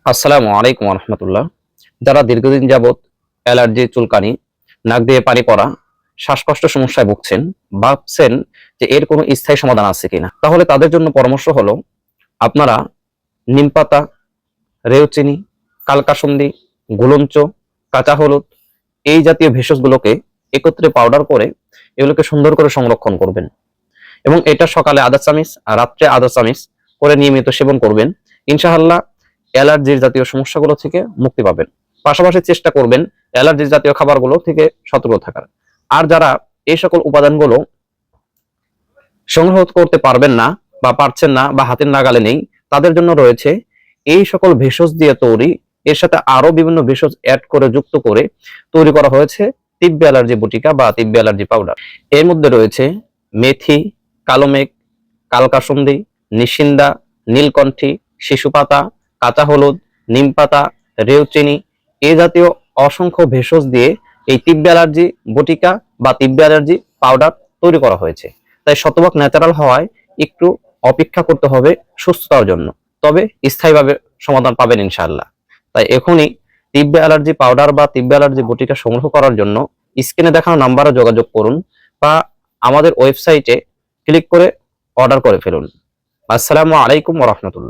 আসসালামু আলাইকুম রহমতুল্লাহ। যারা দীর্ঘদিন যাবৎ অ্যালার্জি, চুলকানি, নাক দিয়ে পানি পড়া, শ্বাসকষ্ট সমস্যায় ভুগছেন, ভাবছেন যে এর কোনো স্থায়ী সমাধান আছে কিনা, তাহলে তাদের জন্য পরামর্শ হলো আপনারা নিমপাতা, রেউচিনি, কালকাসুন্দি, গুলঞ্চ, কাঁচা হলুদ এই জাতীয় ভেষজগুলোকে একত্রে পাউডার করে এগুলোকে সুন্দর করে সংরক্ষণ করবেন এবং এটা সকালে আধা চামচ আর রাত্রে আধা চামচ করে নিয়মিত সেবন করবেন। ইনশাআল্লাহ অ্যালার্জির জাতীয় সমস্যাগুলো থেকে মুক্তি পাবেন। পাশাপাশি চেষ্টা করবেন অ্যালার্জি জাতীয় খাবারগুলো থেকে সতর্ক থাকার। আর যারা এই সকল উপাদানগুলো সংগ্রহ করতে পারবেন না বা পারছেন না বা হাতের নাগালে নেই, তাদের জন্য রয়েছে এই সকল ভেষজ দিয়ে তৈরি, এর সাথে আরো বিভিন্ন ভেষজ অ্যাড করে যুক্ত করে তৈরি করা হয়েছে তিব্বে অ্যালার্জি বটিকা বা তিব্বে অ্যালার্জি পাউডার। এর মধ্যে রয়েছে মেথি, কালোমেঘ, কালকাসুন্দি, নিশিন্দা, নীলকণ্ঠী, শিশুপাতা, কাঁচা হলুদ, নিমপাতা, রেউচিনি এ জাতীয় অসংখ্য ভেষজ দিয়ে এই তিব্বে অ্যালার্জি বটিকা বা তিব্বে অ্যালার্জি পাউডার তৈরি করা হয়েছে। তাই শতভাগ ন্যাচারাল হওয়ায় একটু অপেক্ষা করতে হবে সুস্থতার জন্য, তবে স্থায়ীভাবে সমাধান পাবেন ইনশাআল্লাহ। তাই এখনই তিব্বে অ্যালার্জি পাউডার বা তিব্বে অ্যালার্জি বটিকা সংগ্রহ করার জন্য স্ক্রিনে দেখানো নাম্বারে যোগাযোগ করুন বা আমাদের ওয়েবসাইটে ক্লিক করে অর্ডার করে ফেলুন। আসসালামু আলাইকুম ওয়া রাহমাতুল্লাহ।